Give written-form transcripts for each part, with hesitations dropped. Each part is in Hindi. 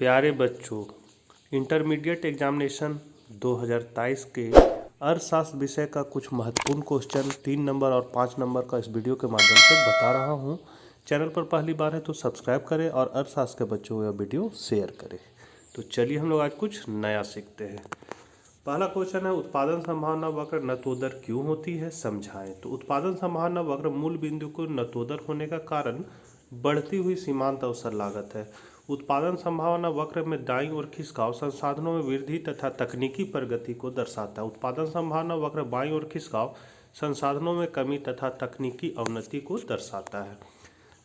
प्यारे बच्चों, इंटरमीडिएट एग्जामिनेशन 2023 के अर्थशास्त्र विषय का कुछ महत्वपूर्ण क्वेश्चन 3 नंबर और 5 नंबर का इस वीडियो के माध्यम से बता रहा हूं। चैनल पर पहली बार है तो सब्सक्राइब करें और अर्थशास्त्र के बच्चों को यह वीडियो शेयर करें। तो चलिए हम लोग आज कुछ नया सीखते हैं। पहला क्वेश्चन है, उत्पादन संभावना वक्र नतोदर क्यों होती है, समझाएं। तो उत्पादन संभावना वक्र मूल बिंदु को नतोदर होने का कारण बढ़ती हुई सीमांत अवसर लागत है। उत्पादन संभावना वक्र में दाईं ओर खिसकाव संसाधनों में वृद्धि तथा तकनीकी प्रगति को दर्शाता है। उत्पादन संभावना वक्र बाईं ओर खिसकाव संसाधनों में कमी तथा तकनीकी अवनति को दर्शाता है।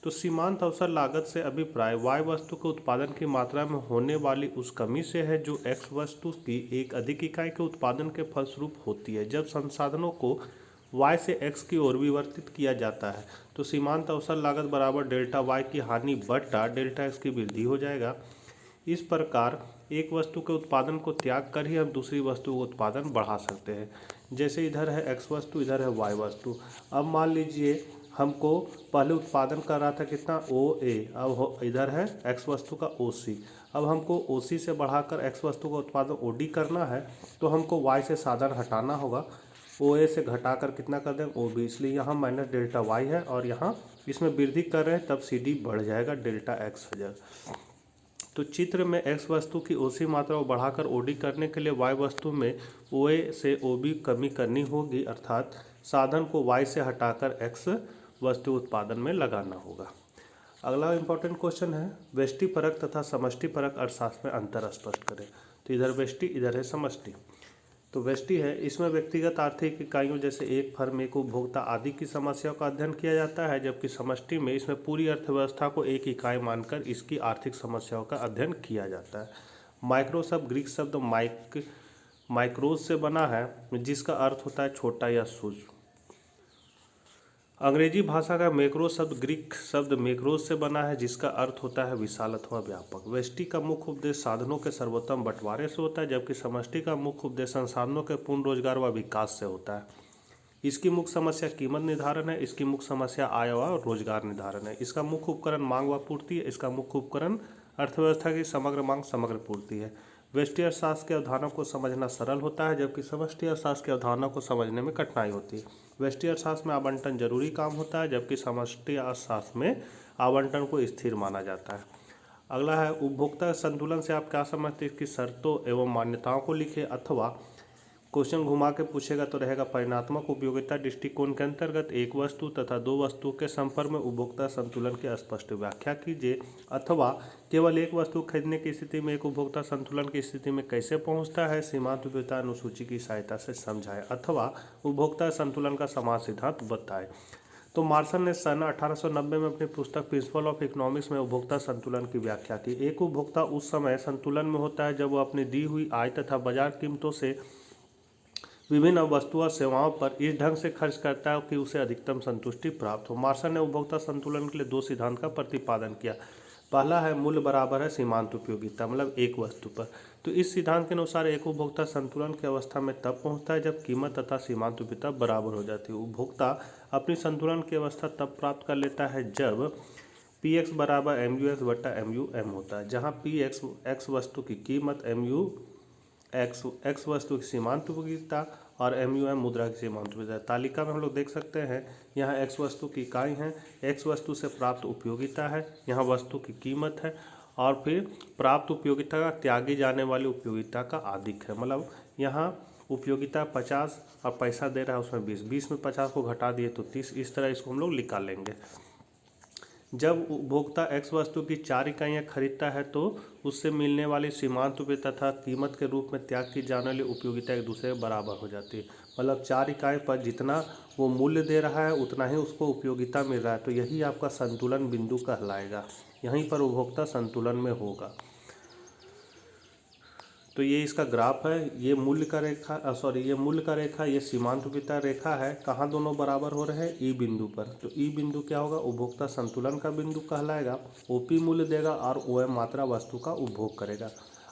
तो सीमांत अवसर लागत से अभिप्राय वाई वस्तु के उत्पादन की मात्रा में होने वाली उस कमी से है जो एक्स वस्तु की एक अधिक इकाई के उत्पादन के फलस्वरूप होती है। जब संसाधनों को y से x की ओर विवर्तित किया जाता है तो सीमांत अवसर लागत बराबर डेल्टा y की हानि बटा डेल्टा x की वृद्धि हो जाएगा। इस प्रकार एक वस्तु के उत्पादन को त्याग कर ही हम दूसरी वस्तु का उत्पादन बढ़ा सकते हैं। जैसे इधर है x वस्तु, इधर है y वस्तु। अब मान लीजिए हमको पहले उत्पादन कर रहा था कितना OA, अब इधर है x वस्तु का OC। अब हमको OC से बढ़ाकर x वस्तु का उत्पादन OD करना है तो हमको y से साधन हटाना होगा। OA से घटाकर कितना कर दें OB, इसलिए यहाँ माइनस डेल्टा y है और यहाँ इसमें वृद्धि कर रहे हैं तब CD बढ़ जाएगा डेल्टा x हो जाएगा। तो चित्र में x वस्तु की OC मात्रा को बढ़ाकर OD करने के लिए y वस्तु में OA से OB कमी करनी होगी, अर्थात साधन को y से हटाकर x वस्तु उत्पादन में लगाना होगा। अगला इंपॉर्टेंट क्वेश्चन है, व्यष्टिपरक तथा समष्टिपरक अर्थशास्त्र में अंतर स्पष्ट करें। तो इधर व्यष्टि, इधर है समष्टि। तो व्यष्टि है, इसमें व्यक्तिगत आर्थिक इकाइयों जैसे एक फर्म, एक उपभोक्ता आदि की समस्याओं का अध्ययन किया जाता है, जबकि समष्टि में इसमें पूरी अर्थव्यवस्था को एक इकाई मानकर इसकी आर्थिक समस्याओं का अध्ययन किया जाता है। माइक्रो शब्द ग्रीक शब्द माइक्रोज से बना है, जिसका अर्थ होता है छोटा या सूक्ष्म। अंग्रेजी भाषा का मैक्रो शब्द ग्रीक शब्द मैक्रोज से बना है, जिसका अर्थ होता है विशाल अथवा व्यापक। व्यष्टि का मुख्य उद्देश्य साधनों के सर्वोत्तम बंटवारे से होता है, जबकि समष्टि का मुख्य उद्देश्य संसाधनों के पूर्ण रोजगार व विकास से होता है। इसकी मुख्य समस्या कीमत निर्धारण है, इसकी मुख्य समस्या आय व रोजगार निर्धारण है। इसका मुख्य उपकरण मांग व पूर्ति है, इसका मुख्य उपकरण अर्थव्यवस्था की समग्र मांग समग्र पूर्ति है। व्यष्टि अर्थशास्त्र के अवधारणों को समझना सरल होता है, जबकि समष्टि अर्थशास्त्र के अवधारणों को समझने में कठिनाई होती है। व्यष्टि अर्थशास्त्र में आवंटन जरूरी काम होता है, जबकि समष्टि अर्थशास्त्र में आवंटन को स्थिर माना जाता है। अगला है, उपभोक्ता संतुलन से आप क्या समझते हैं, इसकी शर्तों एवं मान्यताओं को लिखें, अथवा क्वेश्चन घुमा के पूछेगा तो रहेगा परिणात्मक उपयोगिता दृष्टिकोण के अंतर्गत एक वस्तु तथा दो वस्तुओं के संपर्क में उपभोक्ता संतुलन की स्पष्ट व्याख्या कीजिए, अथवा केवल एक वस्तु खरीदने की स्थिति में एक उपभोक्ता संतुलन की स्थिति में कैसे पहुंचता है, सीमांत उपयोगिता अनुसूची की सहायता से समझाएं, अथवा उपभोक्ता संतुलन का समाज सिद्धांत बताएं। तो मार्शल ने सन 1890 में अपनी पुस्तक प्रिंसिपल ऑफ इकोनॉमिक्स में उपभोक्ता संतुलन की व्याख्या की। एक उपभोक्ता उस समय संतुलन में होता है जब वह अपनी दी हुई आय तथा बाजार कीमतों से विभिन्न वस्तुओं और सेवाओं पर इस ढंग से खर्च करता है कि उसे अधिकतम संतुष्टि प्राप्त हो। मार्शल ने उपभोक्ता संतुलन के लिए दो सिद्धांत का प्रतिपादन किया। पहला है मूल्य बराबर है सीमांत उपयोगिता, मतलब एक वस्तु पर। तो इस सिद्धांत के अनुसार एक उपभोक्ता संतुलन की अवस्था में तब पहुंचता है जब कीमत तथा सीमांत उपयोगिता बराबर हो जाती है। उपभोक्ता अपनी संतुलन की अवस्था तब प्राप्त कर लेता है जब Px बराबर MUX बटा MUM होता है, जहाँ Px x वस्तु की कीमत, MU x वस्तु की सीमांत उपयोगिता और MUM मुद्रा की सीमांत उपयोगिता। तालिका में हम लोग देख सकते हैं, यहाँ x वस्तु की इकाई है, x वस्तु से प्राप्त उपयोगिता है, यहाँ वस्तु की कीमत है, और फिर प्राप्त उपयोगिता का त्यागी जाने वाली उपयोगिता का अधिक है। मतलब यहाँ उपयोगिता 50 और पैसा दे रहा है उसमें 20 में 50 को घटा दिए तो 30, इस तरह इसको हम लोग निकाल लेंगे। जब उपभोक्ता x वस्तु की 4 इकाइयाँ खरीदता है तो उससे मिलने वाली सीमांत उपयोगिता तथा कीमत के रूप में त्याग की जाने वाली उपयोगिता एक दूसरे के बराबर हो जाती है। मतलब 4 इकाई पर जितना वो मूल्य दे रहा है उतना ही उसको उपयोगिता मिल रहा है, तो यही आपका संतुलन बिंदु कहलाएगा। यहीं पर उपभोक्ता संतुलन में होगा। तो ये इसका ग्राफ है, ये मूल्य का रेखा ये मूल्य का रेखा, ये सीमांत उपयोगिता रेखा है। कहाँ दोनों बराबर हो रहे हैं, ई बिंदु पर। तो ई बिंदु क्या होगा, उपभोक्ता संतुलन का बिंदु कहलाएगा। OP मूल्य देगा और OM मात्रा वस्तु का उपभोग करेगा।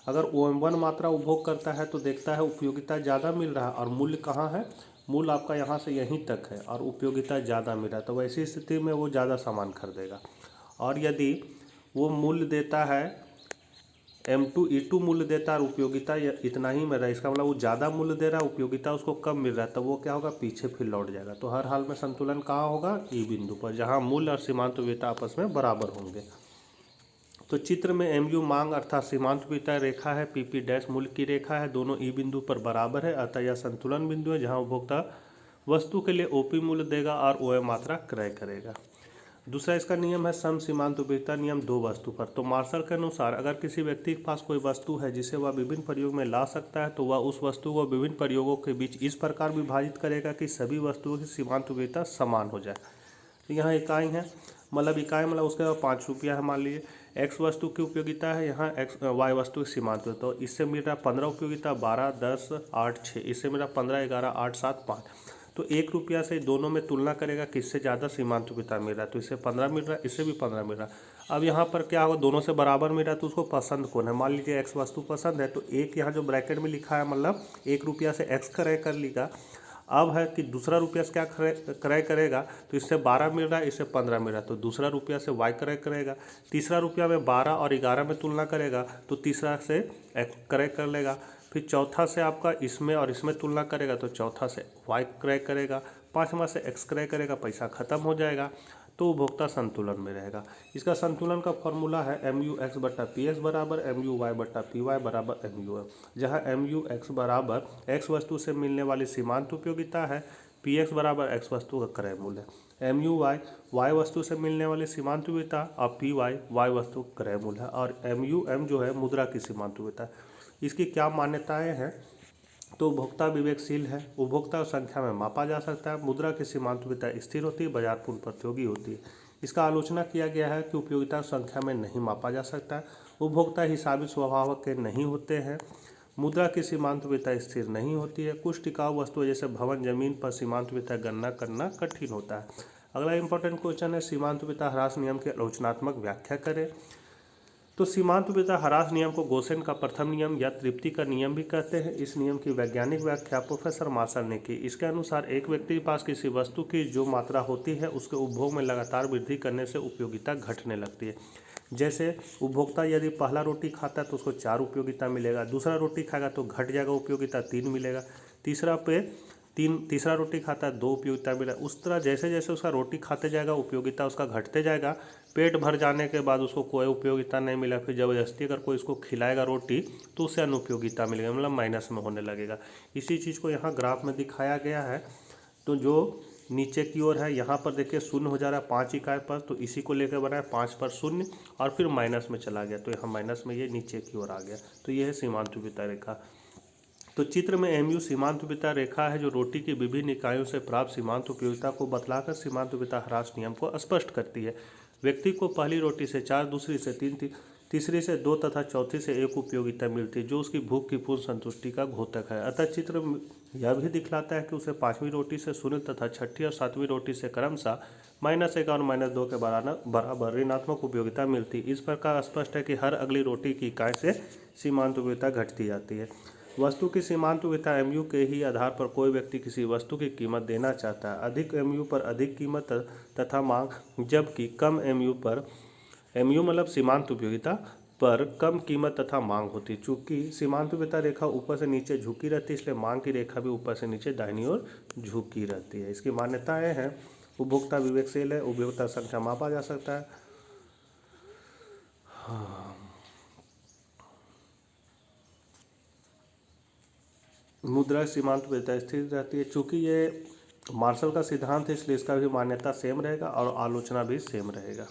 अगर OM1 मात्रा उपभोग करता है तो देखता है उपयोगिता ज़्यादा मिल रहा है, और मूल्य कहाँ है, मूल्य आपका यहाँ से यहीं तक है और उपयोगिता ज़्यादा मिल रहा है, तो वैसी स्थिति में वो ज़्यादा सामान खरीदेगा। और यदि वो मूल्य देता है M2E2 मूल्य देता है और उपयोगिता इतना ही मिल रहा है, इसका मतलब वो ज़्यादा मूल्य दे रहा है, उपयोगिता उसको कम मिल रहा है, तो वो क्या होगा, पीछे फिर लौट जाएगा। तो हर हाल में संतुलन कहाँ होगा, ई बिंदु पर, जहाँ मूल्य और सीमांत उपयोगिता आपस में बराबर होंगे। तो चित्र में MU मांग अर्थात सीमांत उपयोगिता रेखा है, PP डैश मूल्य की रेखा है, दोनों ई बिंदु पर बराबर है, अतः यह संतुलन बिंदु है जहाँ उपभोक्ता वस्तु के लिए OP मूल्य देगा और OM मात्रा क्रय करेगा। दूसरा इसका नियम है सम सीमांत उपयोगिता नियम दो वस्तु पर। तो मार्शल के अनुसार अगर किसी व्यक्ति के पास कोई वस्तु है जिसे वह विभिन्न प्रयोग में ला सकता है, तो वह उस वस्तु को विभिन्न प्रयोगों के बीच इस प्रकार विभाजित करेगा कि सभी वस्तुओं की सीमांत उपयोगिता समान हो जाए। तो यहाँ इकाई है, मतलब इकाई मतलब उसके पास 5 रुपया है, मान लीजिए x वस्तु की उपयोगिता है, यहाँ y वस्तु की सीमांत। तो इससे मिल रहा 15 उपयोगिता, 12, 10, 8, 6, इससे मिल रहा 15, 11, 8, 7, 5। तो 1 रुपया से दोनों में तुलना करेगा किससे ज़्यादा सीमांत उपयोगिता मिल रहा है, तो इससे 15 मिल रहा है, इससे भी 15 मिल रहा है। अब यहाँ पर क्या होगा, दोनों से बराबर मिल रहा है, तो उसको पसंद कौन है, मान लीजिए x वस्तु पसंद है, तो एक यहाँ जो ब्रैकेट में लिखा है मतलब 1 रुपया से x क्रय कर लेगा। अब है कि दूसरा रुपया से क्या क्रय करेगा, तो इससे 12 मिल रहा है, इससे 15 मिल रहा है, तो दूसरा रुपया से y क्रय करेगा। तीसरा रुपया में 12 और 11 में तुलना करेगा, तो तीसरा से x क्रय कर लेगा। फिर चौथा से आपका इसमें और इसमें तुलना करेगा, तो चौथा से y क्रय करेगा। पाँचवा से x क्रय करेगा, पैसा खत्म हो जाएगा, तो उपभोक्ता संतुलन में रहेगा। इसका संतुलन का फॉर्मूला है MUX बटा PX बराबर MUY बटा PY बराबर MUM, जहाँ MUX बराबर x वस्तु से मिलने वाली सीमांत उपयोगिता है, PX बराबर x वस्तु का क्रय मूल्य है, MUY y वस्तु से मिलने वाली सीमांत उपयोगिता और PY y वस्तु का क्रय मूल्य है, और MUM जो है मुद्रा की सीमांत उपयोगिता है। इसकी क्या मान्यताएं हैं, तो उपभोक्ता विवेकशील है, उपभोक्ता संख्या में मापा जा सकता है, मुद्रा की सीमांत उपयोगिता स्थिर होती है, बाजार पूर्ण प्रतियोगी होती है। इसका आलोचना किया गया है कि उपयोगिता संख्या में नहीं मापा जा सकता, उपभोक्ता हिसाबी स्वभाव के नहीं होते हैं, मुद्रा की सीमांत उपयोगिता स्थिर नहीं होती है, कुछ टिकाऊ वस्तुएं जैसे भवन जमीन पर सीमांत उपयोगिता गणना करना कठिन होता है। अगला इंपॉर्टेंट क्वेश्चन है सीमांत उपयोगिता ह्रास नियम की आलोचनात्मक व्याख्या करें। तो सीमांत उपयोगिता ह्रास नियम को गोसेन का प्रथम नियम या तृप्ति का नियम भी कहते हैं। इस नियम की वैज्ञानिक व्याख्या प्रोफेसर मार्शल ने की। इसके अनुसार एक व्यक्ति के पास किसी वस्तु की जो मात्रा होती है उसके उपभोग में लगातार वृद्धि करने से उपयोगिता घटने लगती है। जैसे उपभोक्ता यदि पहला रोटी खाता है तो उसको 4 उपयोगिता मिलेगा, दूसरा रोटी खाएगा तो घट जाएगा, उपयोगिता 3 मिलेगा, तीसरा रोटी खाता है 2 उपयोगिता मिला। उस तरह जैसे जैसे उसका रोटी खाते जाएगा उपयोगिता उसका घटते जाएगा। पेट भर जाने के बाद उसको कोई उपयोगिता नहीं मिला, फिर ज़बरदस्ती अगर कोई इसको खिलाएगा रोटी तो उसे अनुपयोगिता मिलेगा, मतलब माइनस में होने लगेगा। इसी चीज़ को यहाँ ग्राफ में दिखाया गया है। तो जो नीचे की ओर है यहाँ पर देखिए शून्य हो जा रहा है 5 इकाई पर, तो इसी को लेकर बनाया 5 पर शून्य और फिर माइनस में चला गया, तो यहाँ माइनस में ये नीचे की ओर आ गया। तो ये है सीमांत उपयोगिता रेखा। तो चित्र में MU सीमांत उपयोगिता रेखा है जो रोटी की विभिन्न इकाइयों से प्राप्त सीमांत उपयोगिता को बतलाकर सीमांत उपयोगिता ह्रास नियम को स्पष्ट करती है। व्यक्ति को पहली रोटी से 4, दूसरी से 3, तीसरी से 2 तथा चौथी से 1 उपयोगिता मिलती है जो उसकी भूख की पूर्ण संतुष्टि का घोतक है। अतः चित्र यह भी दिखलाता है कि उसे 5वीं रोटी से 0 तथा 6ठी और 7वीं रोटी से क्रमशः -1 और -2 के बराबर ऋणात्मक उपयोगिता मिलती है। इस प्रकार स्पष्ट है कि हर अगली रोटी की इकाई से सीमांत उपयोगिता घटती जाती है। वस्तु की सीमांत उपयोगिता MU के ही आधार पर कोई व्यक्ति किसी वस्तु की कीमत देना चाहता है। अधिक MU पर अधिक कीमत तथा मांग, जबकि कम MU पर MU मतलब सीमांत उपयोगिता पर कम कीमत तथा मांग होती है। चूंकि सीमांत उपयोगिता रेखा ऊपर से नीचे झुकी रहती है, इसलिए मांग की रेखा भी ऊपर से नीचे दाहिनी ओर झुकी रहती है। इसकी मान्यताएं हैं उपभोक्ता विवेकशील है, उपभोक्ता संख्या मापा जा सकता है। मुद्रा सीमांत उपयोगिता स्थिर रहती है। चूंकि ये मार्शल का सिद्धांत है इसलिए इसका भी मान्यता सेम रहेगा और आलोचना भी सेम रहेगा।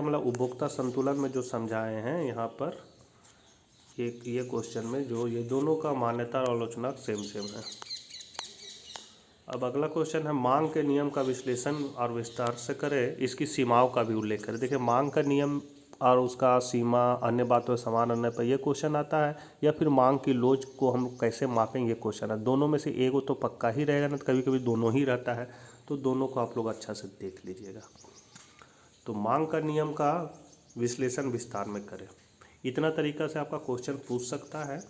मतलब उपभोक्ता संतुलन में जो समझाए हैं यहाँ पर ये क्वेश्चन में जो ये दोनों का मान्यता और आलोचना सेम है। अब अगला क्वेश्चन है मांग के नियम का विश्लेषण और विस्तार से करें, इसकी सीमाओं का भी उल्लेख करें। देखिए मांग का नियम और उसका सीमा अन्य बातों से समान होने पर यह क्वेश्चन आता है, या फिर मांग की लोच को हम कैसे मापेंगे क्वेश्चन है। दोनों में से एक तो पक्का ही रहेगा ना, तो कभी कभी दोनों ही रहता है, तो दोनों को आप लोग अच्छा से देख लीजिएगा। तो मांग का नियम का विश्लेषण विस्तार में करें, इतना तरीका से आपका क्वेश्चन पूछ सकता है।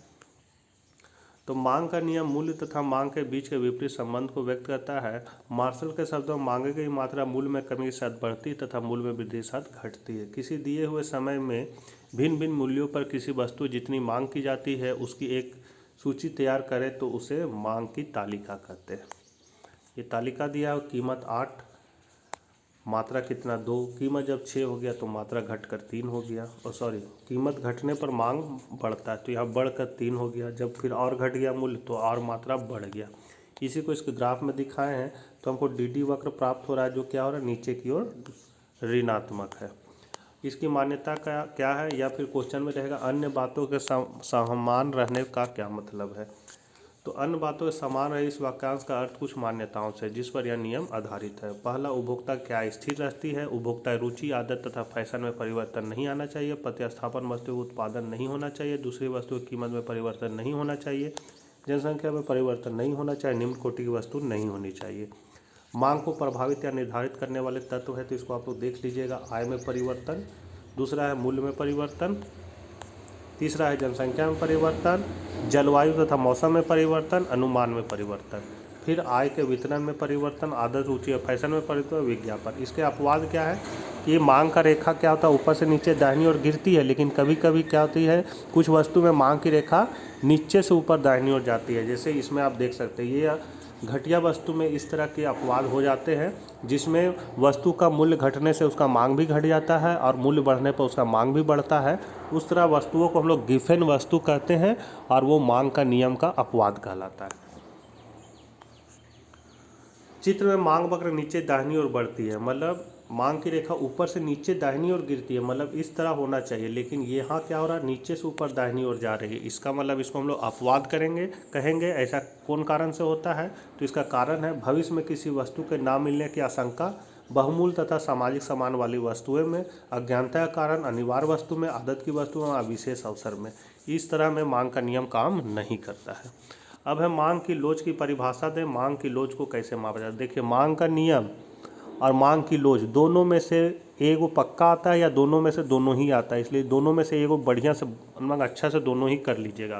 तो मांग का नियम मूल्य तथा मांग के बीच के विपरीत संबंध को व्यक्त करता है। मार्शल के शब्दों में मांगे गई मात्रा मूल्य में कमी के साथ बढ़ती तथा मूल्य में वृद्धि के साथ घटती है। किसी दिए हुए समय में भिन्न भिन्न मूल्यों पर किसी वस्तु जितनी मांग की जाती है उसकी एक सूची तैयार करें तो उसे मांग की तालिका कहते हैं। ये तालिका दिया है, कीमत 8, मात्रा कितना 2, कीमत जब 6 हो गया तो मात्रा घटकर 3 हो गया, और सॉरी कीमत घटने पर मांग बढ़ता है तो यहाँ बढ़कर 3 हो गया, जब फिर और घट गया मूल्य तो और मात्रा बढ़ गया। इसी को इसके ग्राफ में दिखाए हैं तो हमको डी वक्र प्राप्त हो रहा है जो क्या हो रहा है, नीचे की ओर ऋणात्मक है। इसकी मान्यता का क्या है, या फिर क्वेश्चन में रहेगा अन्य बातों के समान रहने का क्या मतलब है। तो अन्य बातों के समान रहे इस वाक्यांश का अर्थ कुछ मान्यताओं से जिस पर यह नियम आधारित है। पहला, उपभोक्ता क्या स्थिर रहती है। उपभोक्ता रुचि, आदत तथा फैशन में परिवर्तन नहीं आना चाहिए। प्रतिस्थापन वस्तु का उत्पादन नहीं होना चाहिए। दूसरी वस्तु की कीमत में परिवर्तन नहीं होना चाहिए। जनसंख्या में परिवर्तन नहीं होना चाहिए। निम्न कोटि की वस्तु नहीं होनी चाहिए। मांग को प्रभावित या निर्धारित करने वाले तत्व है तो इसको आप लोग देख लीजिएगा। आय में परिवर्तन, दूसरा है मूल्य में परिवर्तन, तीसरा है जनसंख्या में परिवर्तन, जलवायु तथा मौसम में परिवर्तन, अनुमान में परिवर्तन, फिर आय के वितरण में परिवर्तन, आदत, रुचि और फैशन में परिवर्तन, विज्ञापन। इसके अपवाद क्या है कि ये मांग का रेखा क्या होता है, ऊपर से नीचे दाहिनी ओर गिरती है, लेकिन कभी कभी क्या होती है कुछ वस्तु में मांग की रेखा नीचे से ऊपर दाहिनी ओर जाती है। जैसे इसमें आप देख सकते हैं ये घटिया वस्तु में इस तरह के अपवाद हो जाते हैं जिसमें वस्तु का मूल्य घटने से उसका मांग भी घट जाता है और मूल्य बढ़ने पर उसका मांग भी बढ़ता है। उस तरह वस्तुओं को हम लोग गिफेन वस्तु कहते हैं और वो मांग का नियम का अपवाद कहलाता है। चित्र में मांग वक्र नीचे दाहिनी ओर बढ़ती है, मतलब मांग की रेखा ऊपर से नीचे दाहिनी ओर गिरती है, मतलब इस तरह होना चाहिए, लेकिन यहाँ क्या हो रहा है नीचे से ऊपर दाहिनी ओर जा रही है। इसका मतलब इसको हम लोग अपवाद कहेंगे। ऐसा कौन कारण से होता है, तो इसका कारण है भविष्य में किसी वस्तु के ना मिलने की आशंका, बहुमूल्य तथा सामाजिक सम्मान वाली वस्तुएं में, अज्ञानता का कारण, अनिवार्य वस्तु में, आदत की वस्तु में, विशेष अवसर में। इस तरह में मांग का नियम काम नहीं करता है। अब है मांग की लोच की परिभाषा दें। मांग की लोच को कैसे मापा जाता है। देखिए मांग का नियम और मांग की लोच दोनों में से एक वो पक्का आता है या दोनों में से दोनों ही आता है, इसलिए दोनों में से एक वो बढ़िया से अच्छा से दोनों ही कर लीजिएगा।